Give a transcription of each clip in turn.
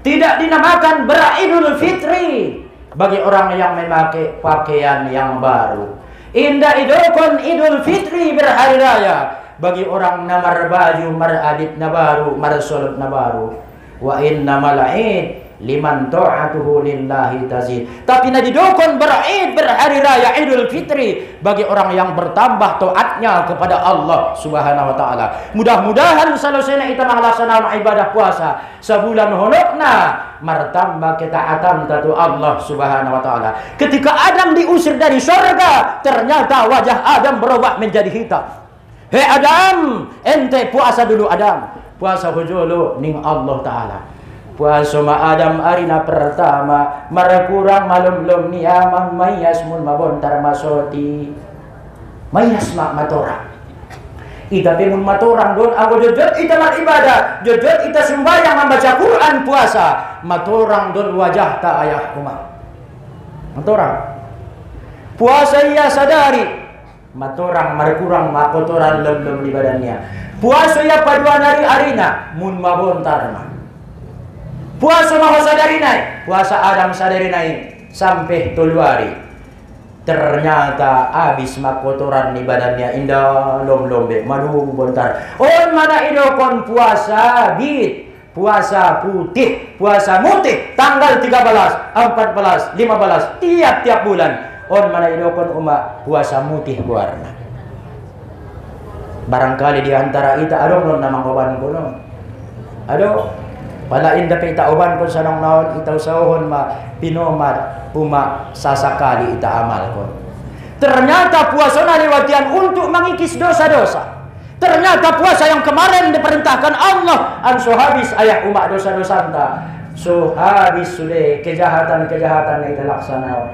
Tidak dinamakan beridul fitri bagi orang yang memakai pakaian yang baru. Indah idokon idul fitri berhari raya bagi orang namar baju maradit na baru, marsolot na baru. Wa innamal id liman ta'atuhu lillahi tazid. Tapi nadidokon berid berhari raya idul fitri bagi orang yang bertambah taatnya kepada Allah subhanahu wa ta'ala. Mudah-mudahan selesai kita melaksanakan ibadah puasa sebulan honokna martambah ketaatan tatu Allah subhanahu wa ta'ala. Ketika Adam diusir dari surga, ternyata wajah Adam berubah menjadi hitam. Hei Adam, ente puasa dulu Adam. Puasa hujulu ning Allah ta'ala. Puasa ma Adam arina pertama marakurang malum-lum niamang mayas mun mabontar masoti. Mayas mak matorang. Ita mun matorang don aku jojot ita mak ibadah, jojot ita sembahyang membaca Quran puasa. Matorang don wajah ta ayah rumah. Matorang. Puasa ia sadari. Matorang marakurang makotoran lem-lem di badannya. Puasa ia paduan hari arina mun mabontar mah. Puasa maha sadari naik, puasa Adam sadari naik sampai 3 hari. Ternyata habis makotoran di badannya indah lom-lombe madu bontar. On mana idokon puasa bid, puasa putih, puasa mutih tanggal 13, 14, 15 tiap-tiap bulan. On mana idokon umat puasa mutih warna. Barangkali di antara ita adong namang kawan kuno. Aduh. Pala inda kita uban kon sanang naon itaw sahon ma pinomat puma sasakali ita amal kon. Ternyata puasa na liwatian untuk mengikis dosa-dosa. Ternyata puasa yang kemarin diperintahkan Allah an habis ayah umat dosa-dosa anta. So habis sudah kejahatan-kejahatan yang dilaksanakan.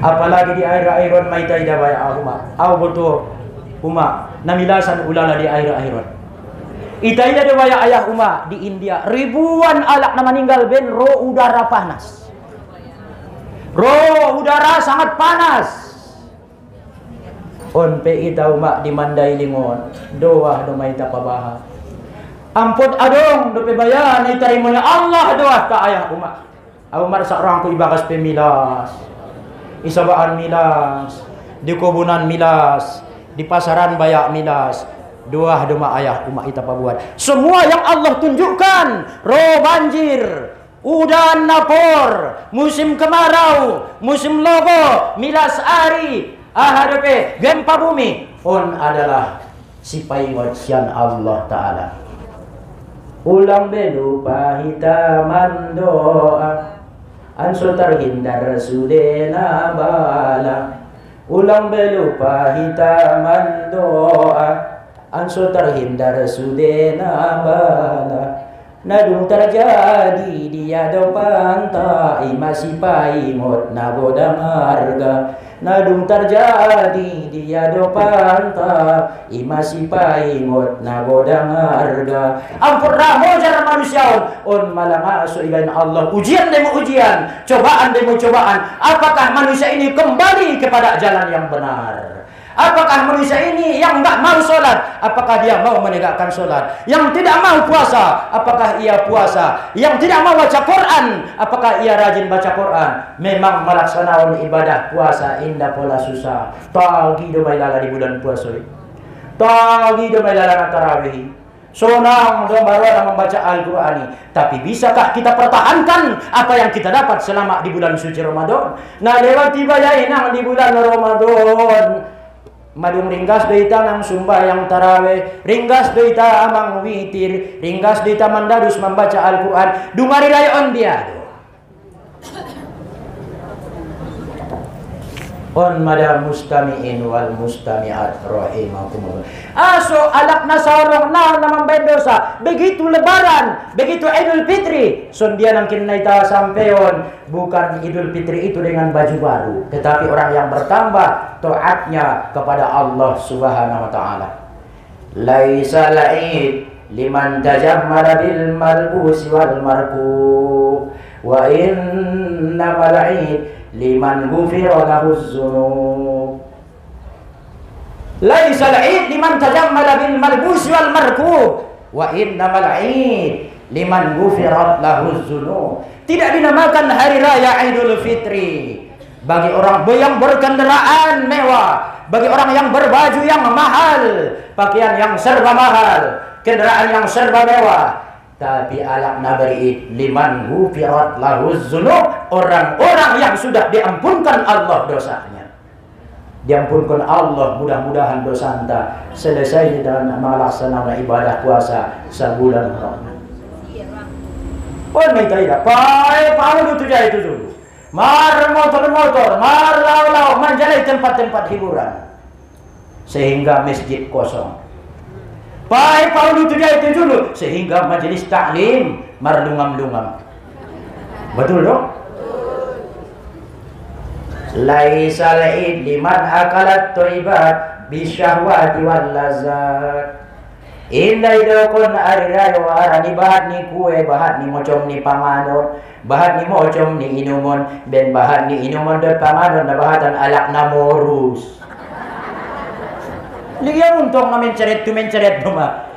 Apalagi di air-airon may taida baya umat. Aw betul umat namilasan ulala di air-airon. Itaida dewaya ayah umat di India ribuan anak na meninggal ben roh udara panas. Roh udara sangat panas. On pe ita umat di Mandai Lingon doa domay tapabaha. Ampun adong do pe bayan itarimona Allah doa ka ayah umat. Umar seorang ku ibagas pe milas. Isabaan milas, di kubunan milas, di pasaran bayak milas. Doa doma ayah umat ita pabuat. Semua yang Allah tunjukkan, roh banjir, udan napor, musim kemarau, musim logo, milas ari, ahadepe, gempa bumi, on adalah sipai wajsian Allah Ta'ala. Ulang belu pahitaman doa, anso terhindar sudena bala. Ulang belu pahitaman doa, anso terhindar sudena bala. Nadung terjadi dia depan tai masih paimot nagoda marga. Nadung terjadi dia depan tai masih paimot nagoda marga. Ampun rahojar manusia on malah masuk ilan Allah. Ujian demo ujian, cobaan demo cobaan. Apakah manusia ini kembali kepada jalan yang benar? Apakah manusia ini yang enggak mau sholat? Apakah dia mau menegakkan sholat? Yang tidak mau puasa? Apakah ia puasa? Yang tidak mau baca Quran? Apakah ia rajin baca Quran? Memang melaksanakan ibadah puasa indah pola susah. Tagi do bailala di bulan puasa. Tagi do bailala tarawih. Sonang do barulah membaca Al-Qur'ani. Tapi bisakah kita pertahankan apa yang kita dapat selama di bulan suci Ramadan? Nah lewat tiba nang di bulan Ramadan. Madung ringgas deita nang sumbayang tarawih, ringgas deita amang witir, ringgas deita mandadus membaca Al-Quran. Dumari layon dia. On mada mustami'in wal mustami'at rahimakumullah. Aso alak na sarong na namang dosa. Begitu lebaran, begitu Idul Fitri. Son dia nang kinaita sampeon. Bukan Idul Fitri itu dengan baju baru, tetapi orang yang bertambah taatnya kepada Allah Subhanahu wa taala. Laisa la'id liman tajammala bil malbus wal marku wa innamal 'id liman ghufira lahu dzunub. Laisa al-'id liman tajammala bil malbus wal markub wa innamal 'id liman ghufirat lahu dzunub. Tidak dinamakan hari raya Idul Fitri bagi orang yang berkendaraan mewah, bagi orang yang berbaju yang mahal, pakaian yang serba mahal, kendaraan yang serba mewah. Tapi alakna beri liman ghufirat lahu dzunub, orang-orang yang sudah diampunkan Allah dosanya. Diampunkan Allah, mudah-mudahan dosa anda selesai dalam melaksanakan ibadah puasa sebulan Ramadan. Oh, minta tidak. Pai Paulo itu jadi itu dulu. Mar motor-motor, mar lau-lau, menjalai tempat-tempat hiburan sehingga masjid kosong. Pai Paulo itu jadi itu dulu sehingga majelis taklim marlungam-lungam. Betul dong? Laisal id liman akalat thayyibat bisyahwati wal lazat. Indah idokon arirayo arani bahat ni kue, bahat ni mocom ni panganon, bahat ni mocom ni inumon, ben bahat ni inumon dan panganon na bahatan alak na morus. Liya untong na menceret rumah.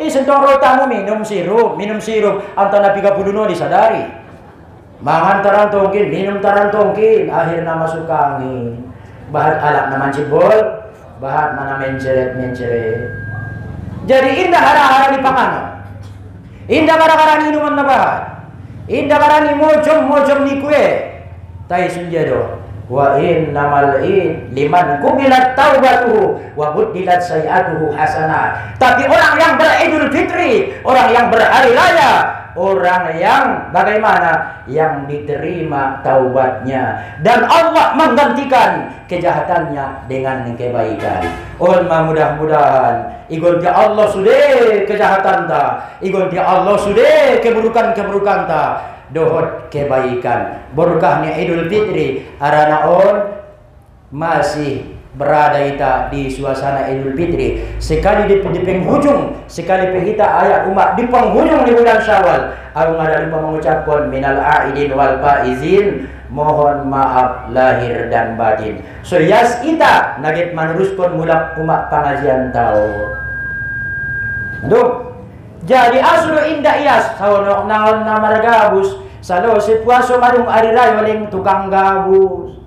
Sentong rota mo minum sirup, antara 30 no disadari. Mangan tarantongkin, minum tarantongkin, akhirnya masuk angin. Bahat alak na mancibol, bahat mana menceret. Jadi indah hara-hara di panganan, indah gara-gara minuman na bahat, indah gara ni mojom ni kue. Tai sunjado, wa innamal id liman kubilat taubatuhu wa buddilat sayiatuhu hasanah. Tapi orang yang beridul fitri, orang yang berhari raya, orang yang bagaimana? Yang diterima taubatnya dan Allah menggantikan kejahatannya dengan kebaikan. Mudah-mudahan igon dia Allah sudah kejahatan ta, igon dia Allah sudah keburukan ta, dohot kebaikan. Berkahnya Idul Fitri arana on masih berada kita di suasana Idul Fitri. Sekali di penghujung, sekali kita ayat umat di penghujung di bulan Syawal. Aku ada lupa mengucapkan minal aidin wal faizin, mohon maaf lahir dan batin. So yas ita nagit meneruskan mulak umat pengajian tahu. Aduh. Jadi aslo indah ias sawono naon namar gabus, salo si puaso marung ari rayo ling tukang gabus.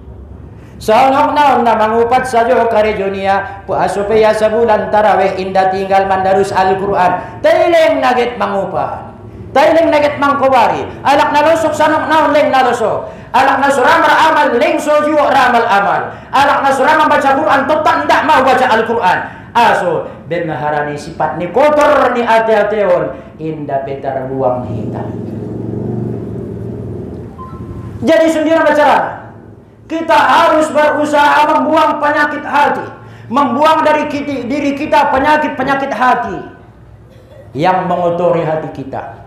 Saonok naon na mangupat sajo karejonia puaso peya sebulan taraweh indah tinggal mandarus Al-Quran. Taileng nagit mangupat, taileng nagit mangkowari, alak na lusok sanok naon leng na lusok, alak na suramar amal leng sojo ramal amal, alak na suramar baca Quran total ndak mau baca Al-Quran. Aso ben harani sifat ni kotor ni ate-ateon indah petar buang hitam. Jadi sendiri bicara, kita harus berusaha membuang penyakit hati, membuang dari diri kita penyakit hati yang mengotori hati kita.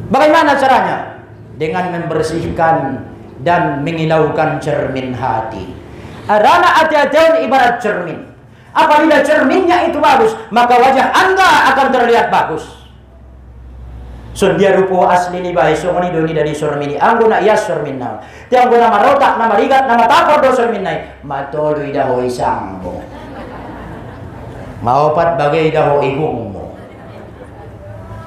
Bagaimana caranya? Dengan membersihkan dan mengilaukan cermin hati. Arana hati-hatian ibarat cermin. Apabila cerminnya itu bagus, maka wajah Anda akan terlihat bagus. So dia rupo asli ni bae so ni doni dari sormini anggo na iya sorminna tiang guna marotak na marigat na matapor do sorminnai matoloy daho isang mo maopat bagay daho igong mo.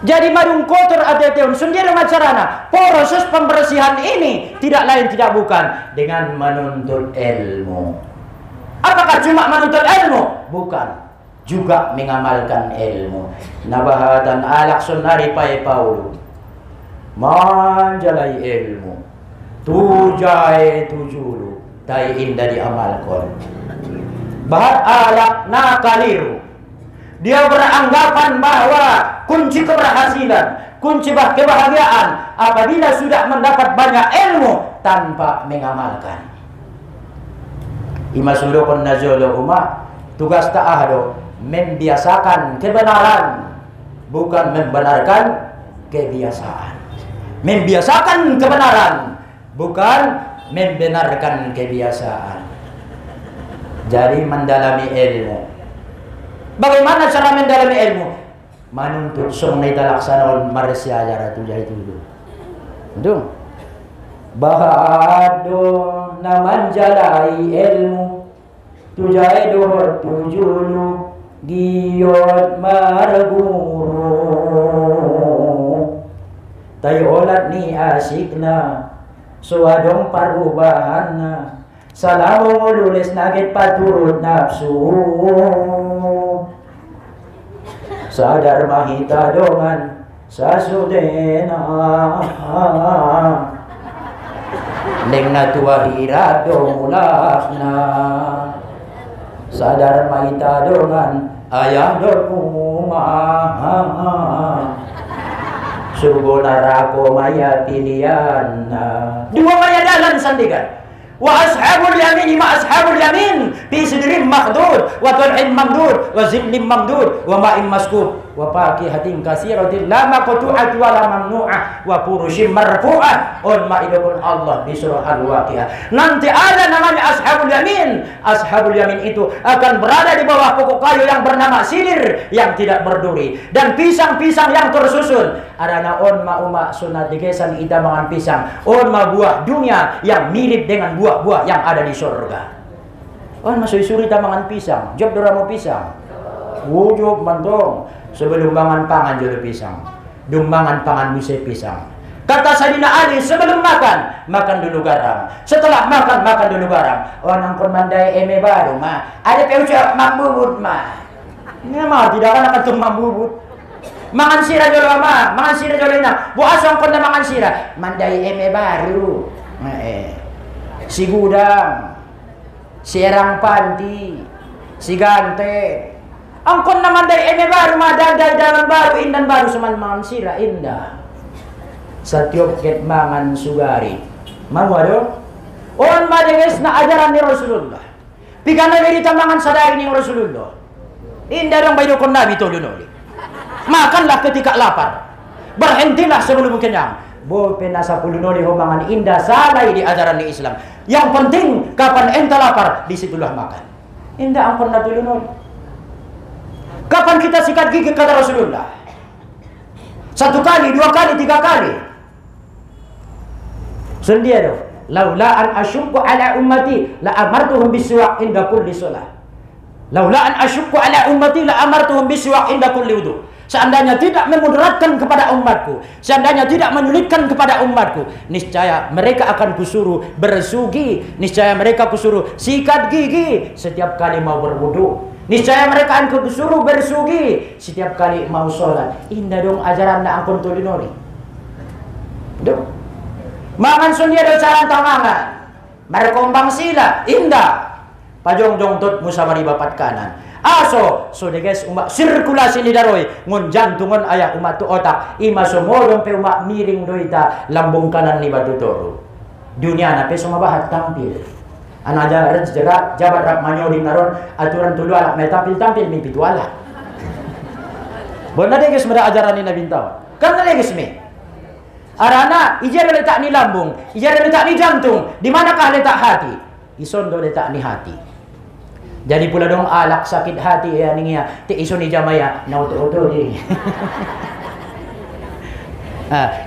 Jadi madung kotor ateteon sendiri macarana. Proses pembersihan ini tidak lain tidak bukan dengan menuntut ilmu. Apakah cuma menuntut ilmu? Bukan, juga mengamalkan ilmu. Nabahatan alak sunari pai Paulo manjalai ilmu tujai tujulu tai indah diamalkan. Bahat alak nakaliru, dia beranggapan bahwa kunci keberhasilan, kunci kebahagiaan apabila sudah mendapat banyak ilmu tanpa mengamalkan. Imasulukun nazulu umma, tugas ta'ahdo membiasakan kebenaran, bukan membenarkan kebiasaan. Membiasakan kebenaran, bukan membenarkan kebiasaan. Jadi mendalami ilmu. Bagaimana cara mendalami ilmu? Manuntut sungai talaksanaon marsya ajar tu jadi dulu. Betul? Bahado naman jalai ilmu tujai dohor tujulu giyot marguru tayolat ni asik na, suwadong parubahan na, salamu ngululis nagit paturut nafsu, sadar mahita dongan sa sudena, leng na tuwa hirado mulak na, sadar mahita dongan ayah dorkumah, surga neraka maya pilihan. Dua maya dalan sandikan. Wa ashabul yamin ma ashabul yamin fi sidrin makhdud wa talhin mamdud wa zillin mamdud wa ma'in maskub wa fakihatin katsiratin la maqtu'at wa la mamnu'ah wa furushin marfu'ah. On ma'idun Allah di surah Al-Waqiah. Nanti ada namanya ashabul yamin. Ashabul yamin itu akan berada di bawah pokok kayu yang bernama sidir yang tidak berduri dan pisang-pisang yang tersusun. Arana on ma umak sunat digesan ita mangan pisang. On ma buah dunia yang mirip dengan buah-buah yang ada di surga. On masuk suri ta mangan pisang. Job doramo pisang. Wujud mantong. Sebelum mangan pangan jodoh pisang. Dumbangan pangan bisa pisang. Kata Sayyidina Ali, sebelum makan, makan dulu garam. Setelah makan, makan dulu garam. Oh, nangkon mandai eme baru mah. Ada peucap mambubut mah. Ini mah tidak akan ketum mambubut. Mangan sirah jolo mah, mangan sirah jolo ina. Bu asong kon mangan sirah. Mandai eme baru. Si gudang, si erang panti, si gante. Angkon naman dari eme baru, madadal dalam baru, indan baru seman mangan sirah indah. Setiap ket mangan sugari. Mau ada? On madenges na ajaran ni Rasulullah. Pikana berita mangan sadari ni Rasulullah. Indah dong bayi dokon Nabi tolong. Makanlah ketika lapar. Berhentilah sebelum kenyang. Bo penasa pulunoli homangan indah salai di ajaran ni Islam. Yang penting kapan ente lapar disitulah makan. Indah angkon na tulunoli. Kapan kita sikat gigi kata Rasulullah? 1 kali, 2 kali, 3 kali. Sendia dong. Laula an asyukku ala ummati la amartuhum bisiwak inda kulli shalah. Laula an asyukku ala ummati la amartuhum bisiwak inda kulli wudu. Seandainya tidak memudaratkan kepada umatku, seandainya tidak menyulitkan kepada umatku, niscaya mereka akan kusuruh bersugi, niscaya mereka kusuruh sikat gigi setiap kali mau berwudu. Niscaya mereka akan kusuruh bersugi setiap kali mau sholat. Indah dong ajaran na angkon tulinori. Dong. Mangan sunya do cara tangangan. Merekombang sila. Indah. Pajong jong tot musabari bapat kanan. Aso. So de guys umak sirkulasi lidaroy. Ngun jantungon ayah umak tu otak. Ima sumodong pe umak miring doita. Lambung kanan ni batu toro. Dunia na pe sumabahat tampil. Anak jabat rak manyoring naron aturan tulu alak may tampil mimpi tu alak. Bona deges mera ajaran ni Nabi tahu. Kan deges me. Arana ijar letak ni lambung, ijar letak ni jantung. Di manakah letak hati? Ison do letak ni hati. Jadi pula dong alak sakit hati ya ningia. Ti ison ni jamaya nauto-auto di.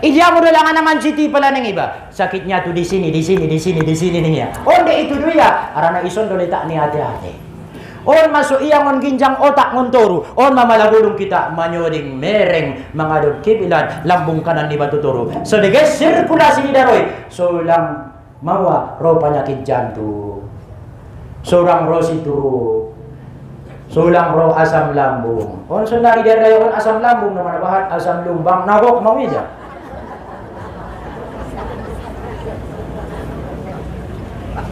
Iya mo lang naman city pala ng iba. Sakitnya tuh di sini nih ya. Onde itu dia. Arana ison do letak ni hati-hati. On masuk iya ngon ginjang otak ngontoro. On mamalagulong kita manyoding mereng mangadod kibilan lambung kanan di batu toro. So guys sirkulasi ni daroy. So lang mawa ro penyakit jantung. Seorang rosi turu. Sulang roh asam lambung. On sundari dari on asam lambung naman bahat asam lumbang nagok mau aja.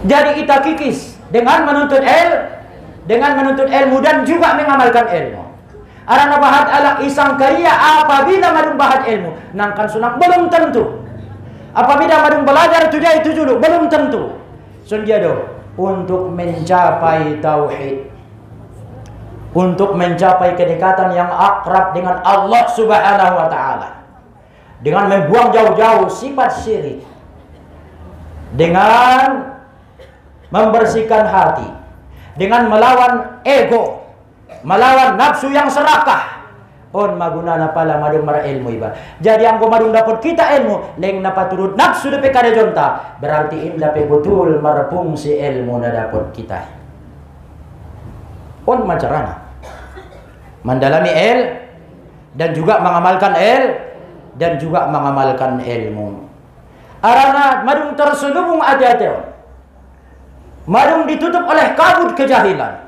Jadi kita kikis dengan menuntut ilmu dan juga mengamalkan ilmu. Arana bahat alak isang kaya apabila madung bahat ilmu nangkan sunak belum tentu. Apabila madung belajar itu dulu belum tentu. Sunjado untuk mencapai tauhid. Untuk mencapai kedekatan yang akrab dengan Allah Subhanahu wa taala. Dengan membuang jauh-jauh sifat syirik. Dengan membersihkan hati. Dengan melawan ego. Melawan nafsu yang serakah. On magunana pala madung mara ilmu iba. Jadi ang madung dapat kita ilmu, leng napaturut nafsu de pekare jonta. Berarti inda pe betul marapung si ilmu na dapat kita. On macarana mendalami dan juga mengamalkan dan juga mengamalkan ilmu. Arana madung terselubung aja-aja. Madung ditutup oleh kabut kejahilan.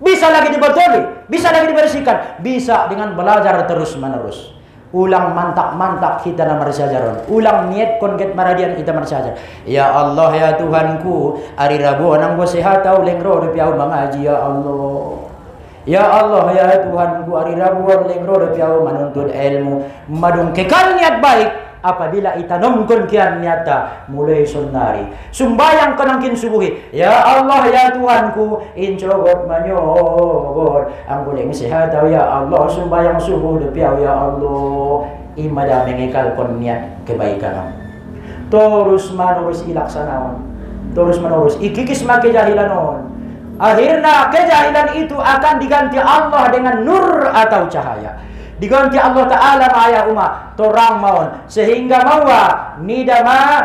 Bisa lagi dibetuli, bisa lagi dibersihkan, bisa dengan belajar terus-menerus. Ulang mantak-mantak kita na marsajaron. Ulang niat konget maradian kita marsajar. Ya Allah ya Tuhanku, ari Rabu nang go sehat tau lengro piau mengaji ya Allah. Ya Allah ya Tuhanku, ari Rabu lengro piau menuntut ilmu. Madung kekal niat baik. Apabila itanongkon kian niata mulai sunnari sumbayang kanangkin subuhi ya Allah ya Tuhanku incogot manyogor ang guling sehat ya Allah sumbayang subuh depiaw ya Allah imada mengikal kon niat kebaikan terus menerus ilaksanaon terus menerus ikikis make jahilanon akhirnya kejahilan itu akan diganti Allah dengan nur atau cahaya. Diganti Allah Ta'ala ma'aya umat torang maun sehingga mawa nidama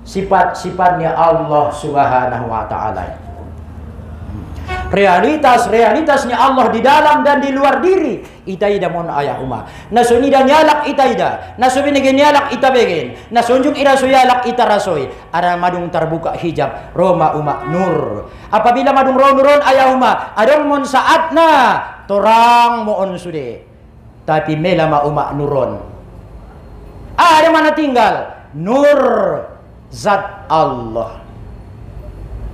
sifat-sifatnya Allah Subhanahu wa Ta'ala. Realitasnya Allah di dalam dan di luar diri itaida mon ayah umat nasuni dan nyalak itaida nasuni gen nyalak itabegen nasunjung ira suyalak itarasoi ara madung terbuka hijab roma umat nur apabila madung ron ayah umat adong mon saatna torang moon sude tapi melama umat nuron ada mana tinggal nur zat Allah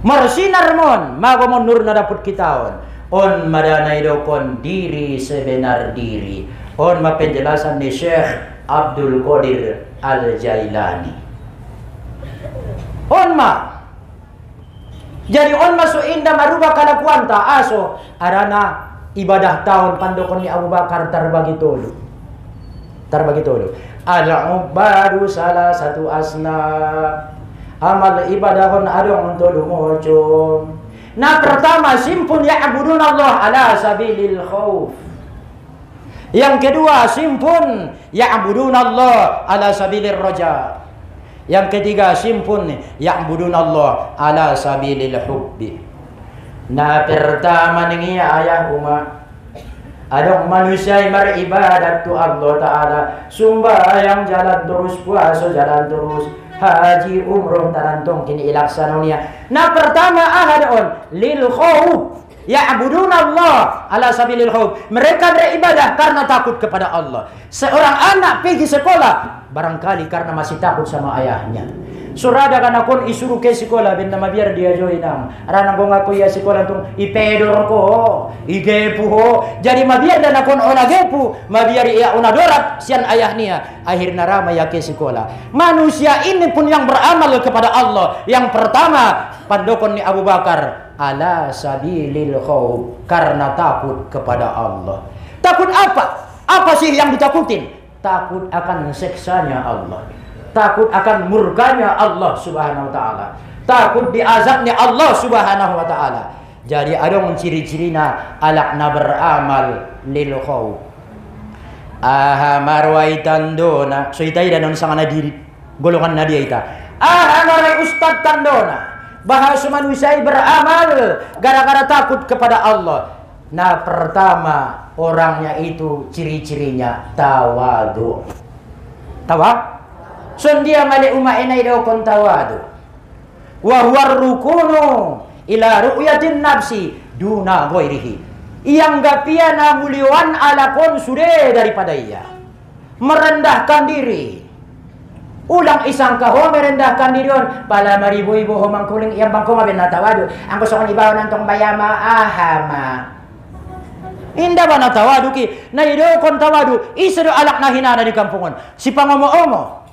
marsinar mon magomon nur na dapat kitaon on madanay daw kon diri sebenar diri on mapenjelasan ni Syekh Abdul Qadir Al-Jailani on ma jadi on masuk indah marubah kalakuan ta aso arana ibadah tahun pandokon ni Abu Bakar tarbagi tolu al-ubadu salah satu asna amal ibadahon adong untuk dumocong. Nah pertama simpun ya'budun Allah ala sabilil khauf. Yang kedua simpun ya'budun Allah ala sabilir raja. Yang ketiga simpun ya'budun Allah ala sabilil hubbi. Nah pertama ning ayah umat adong manusia yang beribadat tu Allah Ta'ala sumbayang jalan terus puasa jalan terus haji umroh tarantong kini ilaksanonia. Nah pertama ahadon lil khauf ya'budun Allah ala sabilil khauf. Mereka beribadah karena takut kepada Allah. Seorang anak pergi sekolah barangkali karena masih takut sama ayahnya. Surada kan akon isuru ke sekolah ben nama biar dia joinang. Ranang ko ngaku ya sekolah tung ipedor ko, igepu ho. Jadi mabiar dan akon ona gepu, mabiar ia ona dorat sian ayahnya. Akhirnya ramai ya ke sekolah. Manusia ini pun yang beramal kepada Allah. Yang pertama pandokon ni Abu Bakar ala sabilil khauf karena takut kepada Allah. Takut apa? Apa sih yang ditakutin? Takut akan seksanya Allah. Takut akan murkanya Allah Subhanahu wa Ta'ala. Takut diazabnya Allah Subhanahu wa Ta'ala. Jadi ada ciri-cirina alakna beramal lil khauf. Marwai tandona. So ita dan sangana diri golongan nadia ita. Marai ustad tandona. Bahasa manusia beramal gara-gara takut kepada Allah. Nah pertama orangnya itu ciri-cirinya tawadu. Sondia mali umma inay daw kon tawadu. Wa huwa rukunu ila ru'yatin nafsi duna ghairihi. Yang gapia na muliwan ala kon sude daripada ia. Merendahkan diri. Ulang isang kaho merendahkan diri on pala maribu-ibu ho mangkuling yang bangko maben na tawadu. Ang gusto kon ibaw nantong bayama ahama. Indah ba na tawadu ki? Na ido kon tawadu isa do alak na hinana di kampungon. Si pangomo-omo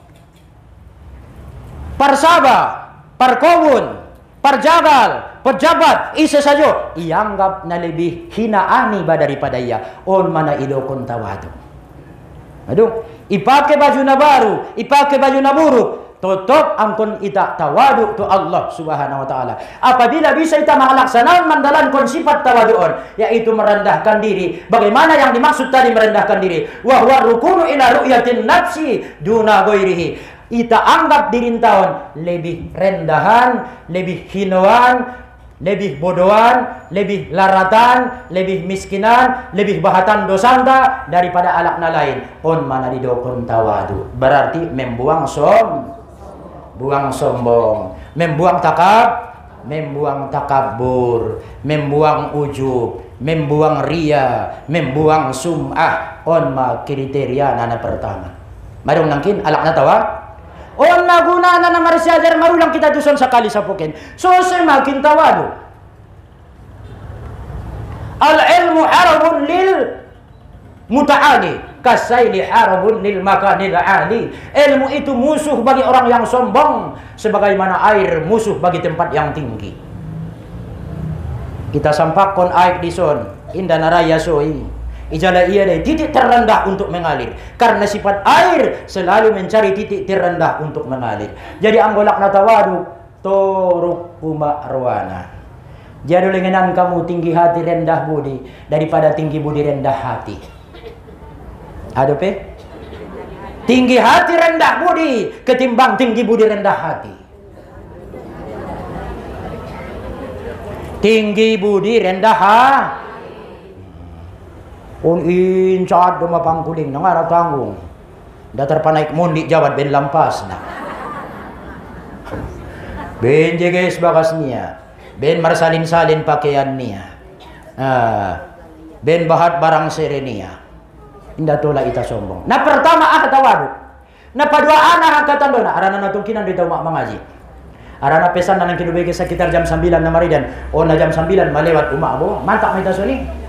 parsaba, parkowun, parjagal, pejabat, isa saja ianggap na lebih hinaani ba daripada ia. On mana idokon tawadu. Aduh, ipake baju na baru, ipake baju na buruk, tetap angkon ita tawadu tu Allah Subhanahu wa Ta'ala. Apabila bisa ita melaksanakan mandalan kon sifat tawadu'on, yaitu merendahkan diri. Bagaimana yang dimaksud tadi merendahkan diri? Wa huwa rukunu ila ru'yatin nafsi duna ghairihi. Ita anggap diri tahun lebih rendahan, lebih hinauan lebih bodohan, lebih laratan, lebih miskinan, lebih bahatan dosanta daripada alakna lain. On mana didokon tawadu. Berarti membuang buang sombong, membuang takabur, membuang ujub, membuang ria, membuang sum'ah. On ma kriteria nana pertama. Marung nangkin alakna tawa. On naguna na marsiajar marulang kita duson sekali sapukin. So semakin tawadu. Al ilmu harabun lil muta'ali kasaili harabun lil makanil ali. Ilmu itu musuh bagi orang yang sombong sebagaimana air musuh bagi tempat yang tinggi. Kita sampaikan air di son indah naraya soi. Ijala ia dari titik terendah untuk mengalir. Karena sifat air selalu mencari titik terendah untuk mengalir. Jadi anggolak natawadu toruk uma arwana. Jadi lengenan kamu tinggi hati rendah budi daripada tinggi budi rendah hati. Ada pe? Tinggi hati rendah budi ketimbang tinggi budi rendah hati. Tinggi budi rendah hati. Un incat doma pangkuling nangara tanggung. Datar panaik mundi jawat ben lampas na. Ben jeges bakasnya. Ben marsalin-salin pakaiannya. Ben bahat barang serenia. Indah tola ita sombong. Nah pertama tawadu. Nah padua anak katandona arana natungkinan di tawa mengaji. Arana pesan nang kinubege sekitar jam 9 na maridan. Oh na jam 9 malewat umak bo. Mantap mita soni.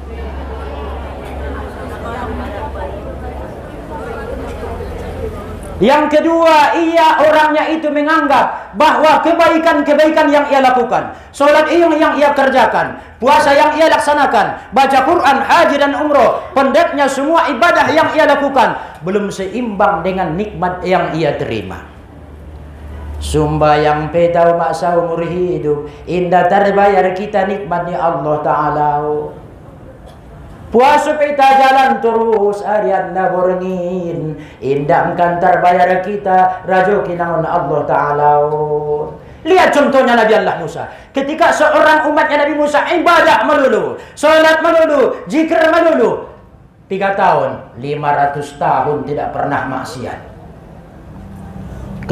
Yang kedua, orangnya itu menganggap bahwa kebaikan-kebaikan yang ia lakukan, sholat yang ia kerjakan, puasa yang ia laksanakan, baca Quran, haji dan umroh, pendeknya semua ibadah yang ia lakukan belum seimbang dengan nikmat yang ia terima. Sumbayang petau maksa umur hidup, indah terbayar kita nikmatnya Allah Ta'ala. Puasa peta jalan terus harian naborngin, indahkan terbayar kita rajo kinangon Allah Ta'ala. Lihat contohnya Nabi Allah Musa. Ketika seorang umatnya Nabi Musa ibadah melulu, sholat melulu, zikir melulu, 3 tahun, 500 tahun tidak pernah maksiat.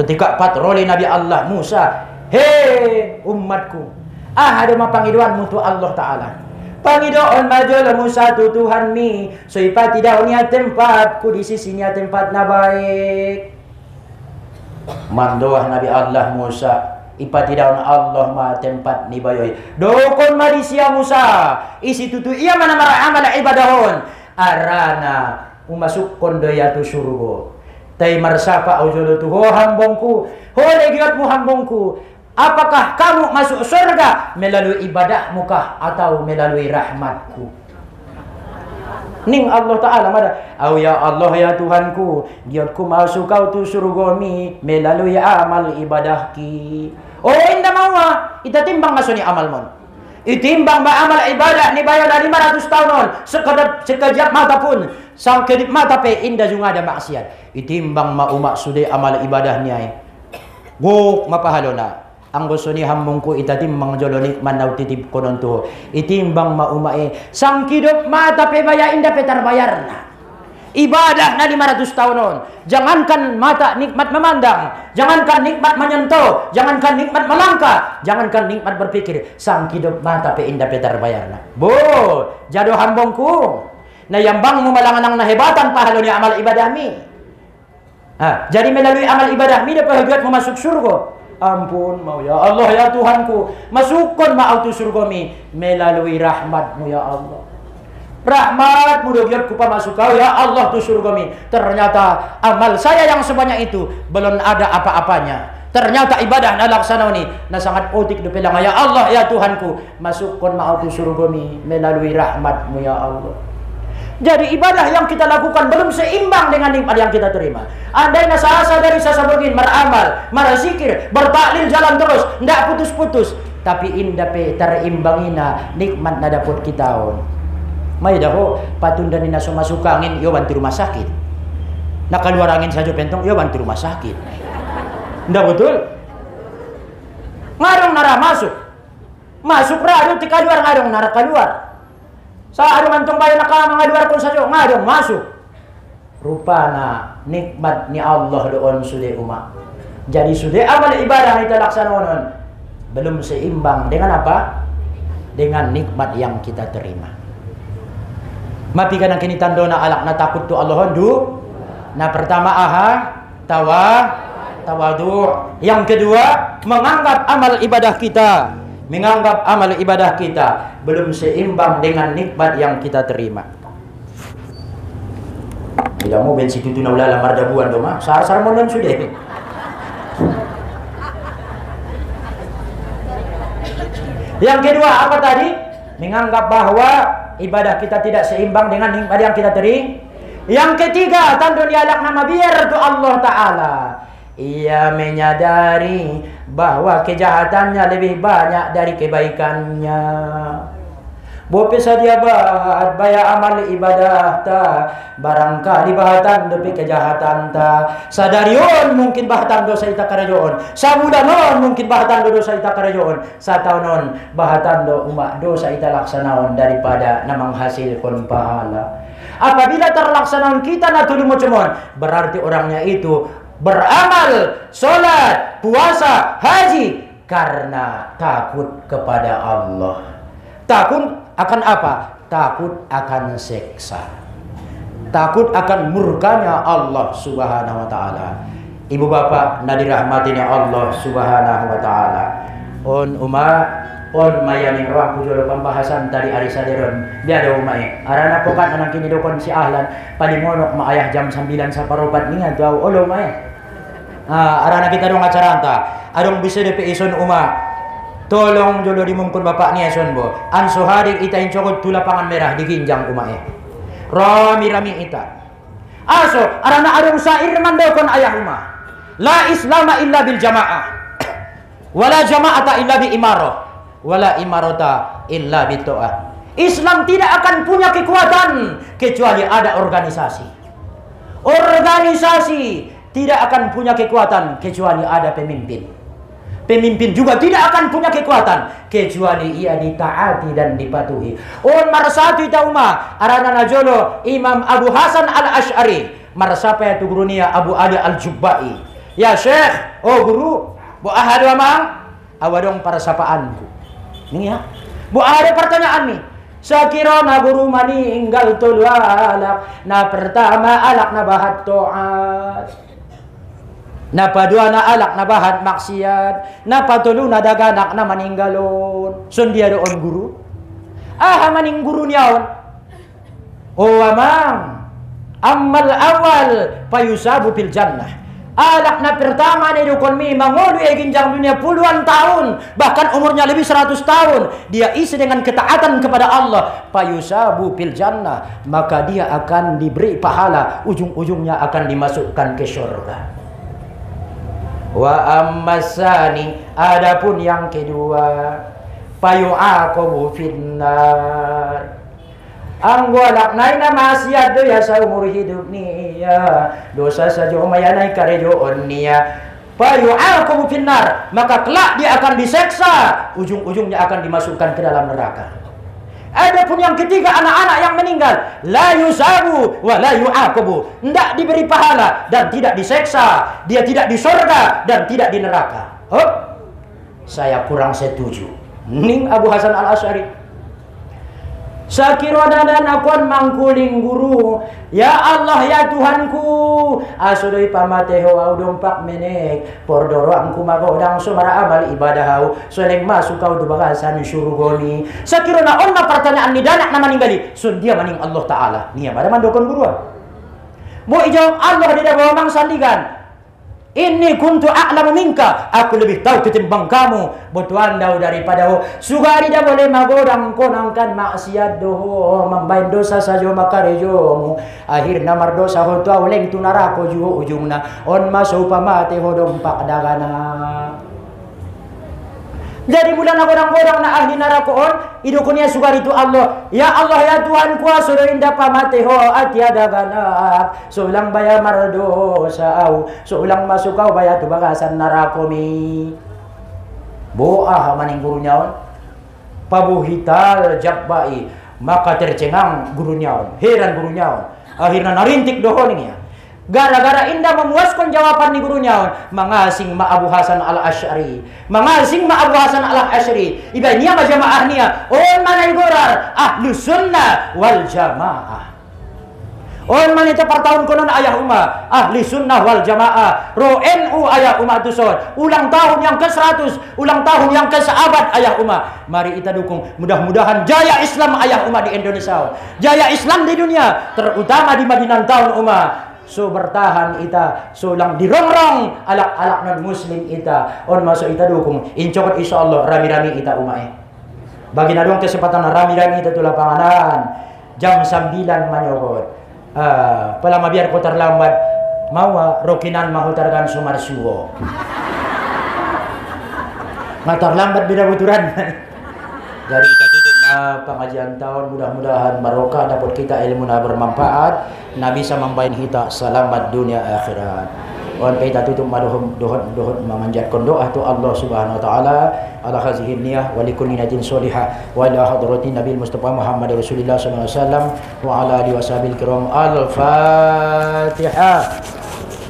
Ketika patroli Nabi Allah Musa, hei umatku, ada mapangidwan mutu Allah Ta'ala. Pangidoon majol Musa tu Tuhan mi, so ipa tidak niat tempatku di sisinya tempat na baik. Mandoah Nabi Allah Musa, ipa tidak Allah ma tempat ni bayoy. Dokon marisia Musa, isi tutu ia mana mara amal ibadahon. Arana umasuk kondoya tu surgo. Tai marsapa aujolo tu ho hambongku, ho legiatmu hambongku. Apakah kamu masuk surga melalui ibadahmu kah atau melalui rahmatku? Ning Allah Ta'ala mada. Oh ya Allah ya Tuhanku, giatku masuk kau tu surga mi melalui amal ibadahki. Oh indah mawa, ita timbang masuk ni amal mon. Itimbang ba amal ibadah ni bayar dari 500 tahun sekejap mata pun sang kedip mata pe indah juga ada maksiat. Itimbang ma umak sude amal ibadahnya. Guk mapahalona. Ang gusto ni hambongku itatimbang jolonik manaw titip ko nun to. Itimbang maumae. Sang kidop mata pe baya indah pe tarbayar na. Ibadah na 500 tahun nun. Jangankan mata nikmat memandang. Jangankan nikmat menyentuh. Jangankan nikmat melangkah. Jangankan nikmat berpikir. Sang kidop mata pe indah pe tarbayar na. Bo, jado hambongku. Na yambang mo malangan ang nahebatan pahalo ni amal ibadah mi. Jadi melalui amal ibadah mi dapat hagat mo masuk surga. Ampun mau ya Allah ya Tuhanku, masukkan mau tu surga mi melalui rahmatmu ya Allah. Rahmatmu dogiat ku masuk kau ya Allah tu surga mi. Ternyata amal saya yang sebanyak itu belum ada apa-apanya. Ternyata ibadah na laksana ni na sangat otik do pelang ya Allah ya Tuhanku, masukkan mau tu surga mi melalui rahmatmu ya Allah. Jadi ibadah yang kita lakukan belum seimbang dengan nikmat yang kita terima. Andai nasasa dari sasabogin meramal, marazikir, bertaklil jalan terus, ndak putus-putus, tapi indah pe terimbangina nikmat na dapat kita. May daho patundan na sumasuk angin yo bantu rumah sakit. Nakaluar angin saja pentong yo bantu rumah sakit. Ndak betul? Ngarang nara masuk. Masuk rado tika luar ngadong narak keluar. Sa adong antong bayan naka mga luar pun saja ngadong masuk. Rupana nikmat ni Allah doon sudah umat. Jadi sudah amal ibadah kita laksanakan belum seimbang dengan apa? Dengan nikmat yang kita terima. Mapi kanang kini tando na alak na takut tu Allah hondu. Nah pertama tawadu. Yang kedua menganggap amal ibadah kita. Menganggap amal ibadah kita belum seimbang dengan nikmat yang kita terima. Bila mau bensin itu na ulala mardabuan do mah, sar-sar monon sudah. Yang kedua apa tadi? Menganggap bahwa ibadah kita tidak seimbang dengan nikmat yang kita terima. Yang ketiga, tandun dialak nama biar tu Allah Ta'ala. Ia menyadari bahwa kejahatannya lebih banyak dari kebaikannya. Bopesa dia bahat baya amal ibadah ta barangkali bahatan depi kejahatan ta sadarion mungkin bahatan dosa ita karajoon sabudanon mungkin bahatan dosa ita karajoon sataunon bahatan do umat dosa ita laksanaon daripada namang hasilkan pahala. Apabila terlaksanaon kita natulung macamon berarti orangnya itu beramal solat puasa haji karena takut kepada Allah. Takut akan apa? Takut akan seksa. Takut akan murkanya Allah Subhanahu wa taala. Ibu bapak na dirahmatinya Allah Subhanahu wa taala. On mayani ruang kujolo pembahasan tadi ari saderon. Biada umay. Arana pokat anang kini dokon si ahlan palimonok maayah jam 9 sa paropat ningan tuaw olo may. Arana kita dong acara anta. Adong bisa depe ison tolong jolo dimungkun bapak ni ason bo. Anso hadir ita incokot tu lapangan merah di ginjang umae. Rami ita. Aso arana adong sair mandokon ayah umah. La islama illa bil jamaah. Wala jama'ata illa bi imarah. Wala imarata illa bi ta'ah. Islam tidak akan punya kekuatan kecuali ada organisasi. Organisasi tidak akan punya kekuatan kecuali ada pemimpin. Pemimpin juga tidak akan punya kekuatan kecuali ia ditaati dan dipatuhi. Marsatu ita umah arana najolo Imam Abu Hasan Al-Asy'ari marsapa ya tu gurunia Abu Ali Al-Jubbai. Ya Syekh, guru, bu ahadu amang awadong para sapaanku. Ini ya. Bu ada pertanyaan nih. Sakira na guru maninggal tulwalak na pertama alak na bahat to'at. Na padua na alak na bahat maksiat, na patulo na daganak na maninggalon. Sundia doon guru. Maning guru niyaon. Amang. Ammal awal payusabu fil jannah. Alak na pertama ni dukon mi mangodu ginjang dunia puluhan tahun, bahkan umurnya lebih 100 tahun. Dia isi dengan ketaatan kepada Allah. Payusabu fil jannah, maka dia akan diberi pahala, ujung-ujungnya akan dimasukkan ke surga. Wa ammasani, adapun yang kedua, payu'aqabu finnar. Anggolak naik na maksiat do ya sa umur hidup niya. Dosa saja umayanay karejoon niya. Payu'aqabu finnar, maka kelak dia akan diseksa, ujung-ujungnya akan dimasukkan ke dalam neraka. Adapun yang ketiga, anak-anak yang meninggal, la yusabu wa la yu'aqabu, tidak diberi pahala dan tidak diseksa, dia tidak di surga dan tidak di neraka. Saya kurang setuju. Ning Abu Hasan Al-Asy'ari. Sakira dan akuan mangkuling guru. Ya Allah ya Tuhanku, asodoi pamateho au dompak menek pordoro angku magodang sumara amal ibadah hau soleng masuk kau tu bagasan syurgoni. Sakira na onna pertanyaan ni danak na maninggali sun dia maning Allah Ta'ala nia pada mandokon guru. Bo ijawab Allah di dalam mang sandigan. Inni kuntu a'lamu minka, aku lebih tahu ketimbang kamu. Butuan dau daripada sugari dah boleh magodang konangkan maksiat doho membain dosa saja makarejomu. Akhir namar dosa ho tu leng tu narako juga ujungna on masuk pamate ho dompak dagana. Jadi bulan orang-orang na ahli narakoon, idukunya sugar itu Allah. Ya Allah ya Tuhan kuasa indah pamate ho atiada ganak. Sulang baya mardosa au, sulang masuk kau baya tu bagasan narakomi. Boah maning gurunya on. pabuhital jabbai, maka tercengang gurunya, heran gurunya. Akhirnya narintik dohonnya. Gara-gara indah memuaskan jawaban di gurunya, mengasing ma Abu Hasan al-Asy'ari, mengasing ma Abu Hasan al-Asy'ari. Ibanya majamaahnya, mana igurar ahlu sunnah wal jamaah. Man itu pertahun konon ayah umat ahli sunnah wal jamaah, ro NU ayah umat tuson, ulang tahun yang ke-100, ulang tahun yang ke-seabad ayah umat. Mari kita dukung, mudah-mudahan jaya Islam ayah umat di Indonesia, jaya Islam di dunia, terutama di Madinah tahun umat. So bertahan ita, so lang dirongrong alak-alak non muslim ita, on masuk ita dukung, incokot insyaallah rami-rami ita umat. Bagi nadong kesempatan rami-rami ita tu lapanganan jam 9 manyokot. Pelama biar kau terlambat, mawa rokinan mahutarkan sumarsuwo. Nggak terlambat beda buturan. Jadi kita tutup pengajian tahun, mudah-mudahan barokah, dapat kita ilmu na bermanfaat, na bisa membain kita selamat dunia akhirat. Kita tutup dohon memanjatkan doa tu Allah Subhanahu wa taala ala hazihi niyah wa likulli niyatin sholihah wa ila hadratin Nabi Mustafa Muhammad Rasulullah sallallahu alaihi wasallam wa ala alihi washabil kiram. Al-Fatihah.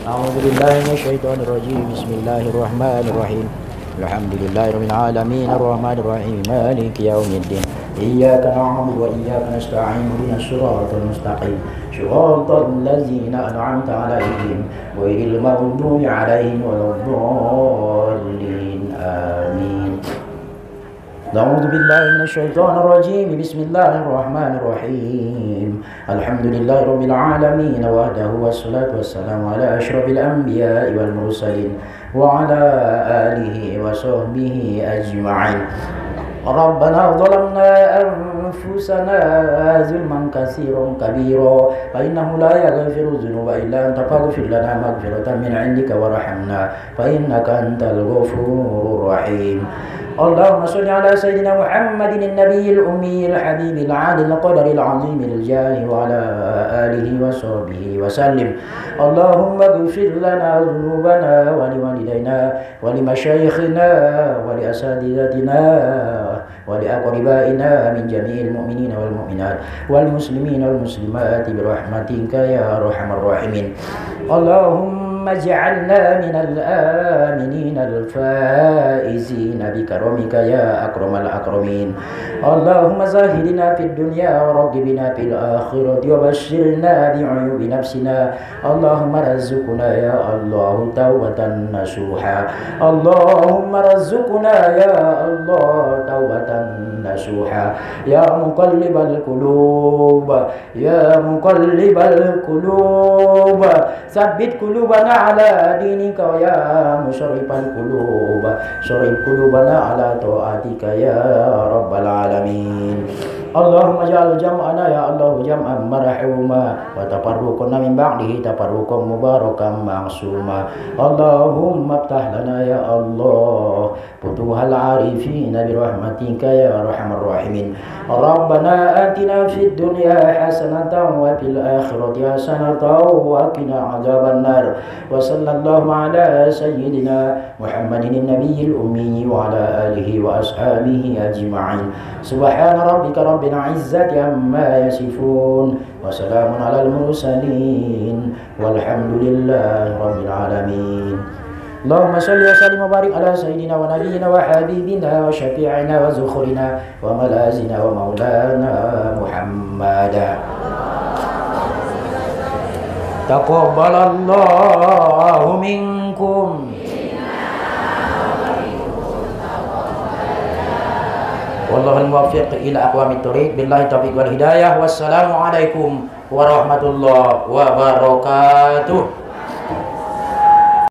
A'udzu billahi minasyaitonir rajim. Bismillahirrahmanirrahim. Alhamdulillahirabbil alamin arrahmanir rahim maliki yaumiddin. Iyyaka na'budu wa iyyaka nasta'in ihdinas siratal mustaqim siratal ladzina an'amta 'alaihim ghairil maghdubi 'alaihim waladdallin. Amin. A'udzu billahi minasyaitonir rajim. Bismillahirrahmanirrahim. Alhamdulillahirabbil alamin wahdahu wassalatu wassalamu ala asyrafil anbiya'i wal mursalin wa ala alihi wa sahbihi ajma'in. ربنا ظلمنا أنفسنا ظلما كثيرا كبيرا فإنه لا يغفر الذنوب إلا أنت فاغفر لنا مغفرة من عندك وارحمنا فإنك أنت الغفور الرحيم. اللهم صل على سيدنا محمد النبي الأمي الحبيب العالي القدر العظيم الجاه وعلى آله وصحبه وسلم. اللهم اغفر لنا ذنوبنا ولوالدينا ولمشايخنا ولأساتذتنا ولأقربائنا من جميع المؤمنين والمؤمنات والمسلمين والمسلمات برحمتك يا أرحم الراحمين. اللهم اجعلنا من الآمنين الفائزين بكرمك يا أكرم الأكرمين. اللهم زاهدنا في الدنيا ورغبنا في الآخرة وبشرنا بعيوب نفسنا. اللهم رزقنا يا الله توبة نصوحا. اللهم رزقنا يا الله توبة نصوحا. يا مقلب القلوب يا مقلب القلوب ثبت قلوبنا على دينك يا مشرف القلوب شرف قلوبنا على طاعتك يا رب العالمين. اللهم اجعل جمعنا يا الله جمعا مرحوما وتفرقنا من بعده تفرقا مباركا معصوما. اللهم افتح لنا يا الله فتوح العارفين برحمتك يا ارحم الراحمين. ربنا آتنا في الدنيا حسنة وفي الآخرة حسنة وقنا عذاب النار. وصلى الله على سيدنا محمد النبي الأمي وعلى آله وأصحابه أجمعين. سبحان ربك رب العزة عما يصفون وسلام على المرسلين والحمد لله رب العالمين. اللهم صل وسلم وبارك على سيدنا ونبينا وحبيبنا وشفيعنا وزخرنا وملاذنا ومولانا محمدا. Taqabbalallahu minkum. Wallahul muwaffiq ila aqwamit thoriq. Billahi taufiq wal hidayah. Wassalamu alaikum warahmatullahi wabarakatuh.